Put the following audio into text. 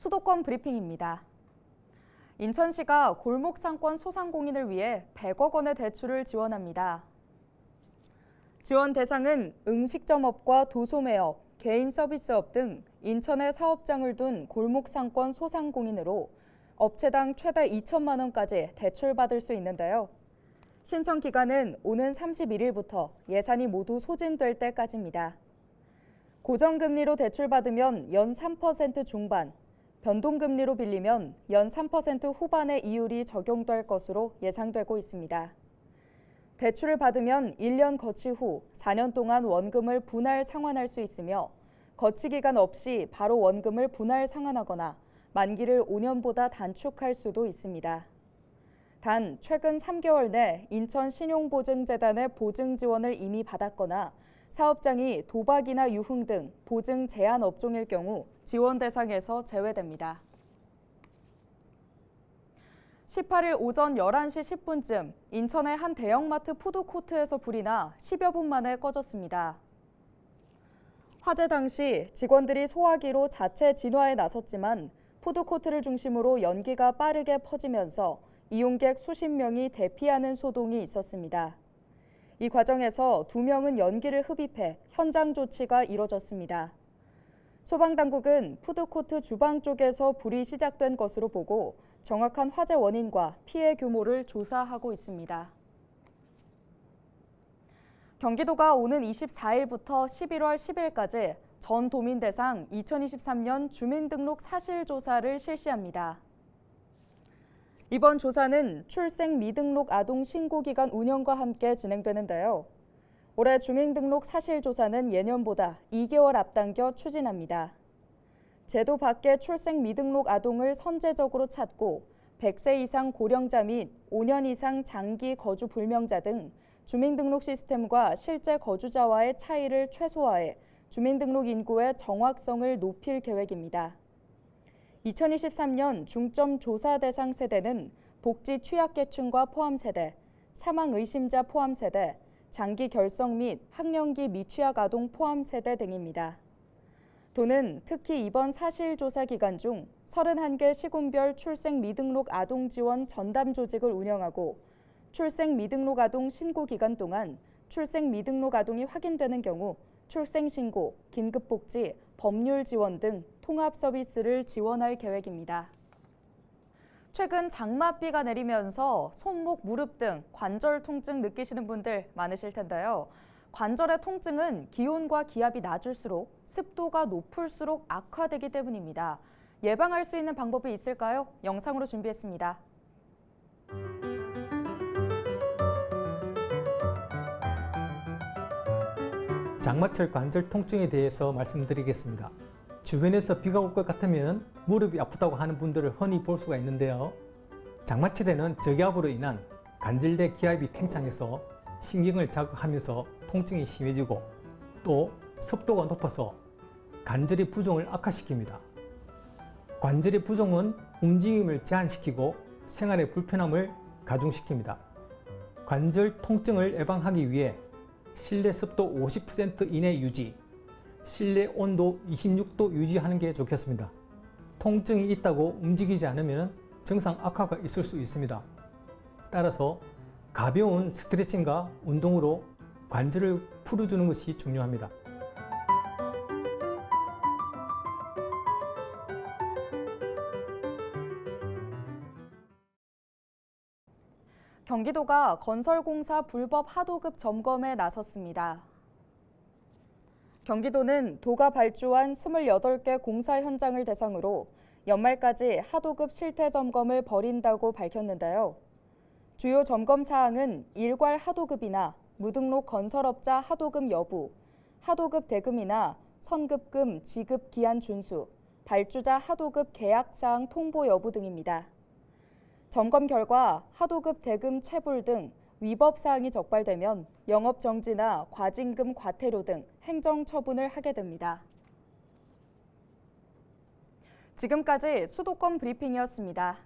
수도권 브리핑입니다. 인천시가 골목상권 소상공인을 위해 100억 원의 대출을 지원합니다. 지원 대상은 음식점업과 도소매업, 개인 서비스업 등 인천에 사업장을 둔 골목상권 소상공인으로 업체당 최대 2천만 원까지 대출받을 수 있는데요. 신청 기간은 오는 31일부터 예산이 모두 소진될 때까지입니다. 고정금리로 대출받으면 연 3% 중반, 변동금리로 빌리면 연 3% 후반의 이율이 적용될 것으로 예상되고 있습니다. 대출을 받으면 1년 거치 후 4년 동안 원금을 분할 상환할 수 있으며 거치 기간 없이 바로 원금을 분할 상환하거나 만기를 5년보다 단축할 수도 있습니다. 단 최근 3개월 내 인천신용보증재단의 보증 지원을 이미 받았거나 사업장이 도박이나 유흥 등 보증 제한 업종일 경우 지원 대상에서 제외됩니다. 18일 오전 11시 10분쯤 인천의 한 대형마트 푸드코트에서 불이 나 10여 분 만에 꺼졌습니다. 화재 당시 직원들이 소화기로 자체 진화에 나섰지만 푸드코트를 중심으로 연기가 빠르게 퍼지면서 이용객 수십 명이 대피하는 소동이 있었습니다. 이 과정에서 2명은 연기를 흡입해 현장 조치가 이뤄졌습니다. 소방당국은 푸드코트 주방 쪽에서 불이 시작된 것으로 보고 정확한 화재 원인과 피해 규모를 조사하고 있습니다. 경기도가 오는 24일부터 11월 10일까지 전 도민 대상 2023년 주민등록 사실조사를 실시합니다. 이번 조사는 출생 미등록 아동 신고기간 운영과 함께 진행되는데요. 올해 주민등록 사실조사는 예년보다 2개월 앞당겨 추진합니다. 제도 밖의 출생 미등록 아동을 선제적으로 찾고 100세 이상 고령자 및 5년 이상 장기 거주 불명자 등 주민등록 시스템과 실제 거주자와의 차이를 최소화해 주민등록 인구의 정확성을 높일 계획입니다. 2023년 중점 조사 대상 세대는 복지 취약계층과 포함세대, 사망 의심자 포함세대, 장기 결석 및 학령기 미취학 아동 포함세대 등입니다. 도는 특히 이번 사실조사 기간 중 31개 시군별 출생 미등록 아동 지원 전담 조직을 운영하고 출생 미등록 아동 신고 기간 동안 출생 미등록 아동이 확인되는 경우 출생신고, 긴급복지, 법률 지원 등 통합 서비스를 지원할 계획입니다. 최근 장맛비가 내리면서 손목, 무릎 등 관절 통증 느끼시는 분들 많으실 텐데요. 관절의 통증은 기온과 기압이 낮을수록 습도가 높을수록 악화되기 때문입니다. 예방할 수 있는 방법이 있을까요? 영상으로 준비했습니다. 장마철 관절 통증에 대해서 말씀드리겠습니다. 주변에서 비가 올 것 같으면 무릎이 아프다고 하는 분들을 흔히 볼 수가 있는데요. 장마철에는 저기압으로 인한 관절내 기압이 팽창해서 신경을 자극하면서 통증이 심해지고 또 습도가 높아서 관절의 부종을 악화시킵니다. 관절의 부종은 움직임을 제한시키고 생활의 불편함을 가중시킵니다. 관절 통증을 예방하기 위해 실내 습도 50% 이내 유지, 실내 온도 26도 유지하는 게 좋겠습니다. 통증이 있다고 움직이지 않으면 증상 악화가 있을 수 있습니다. 따라서 가벼운 스트레칭과 운동으로 관절을 풀어주는 것이 중요합니다. 경기도가 건설공사 불법 하도급 점검에 나섰습니다. 경기도는 도가 발주한 28개 공사 현장을 대상으로 연말까지 하도급 실태 점검을 벌인다고 밝혔는데요. 주요 점검 사항은 일괄 하도급이나 무등록 건설업자 하도급 여부, 하도급 대금이나 선급금 지급 기한 준수, 발주자 하도급 계약 사항 통보 여부 등입니다. 점검 결과 하도급 대금 체불 등 위법 사항이 적발되면 영업 정지나 과징금 과태료 등 행정 처분을 하게 됩니다. 지금까지 수도권 브리핑이었습니다.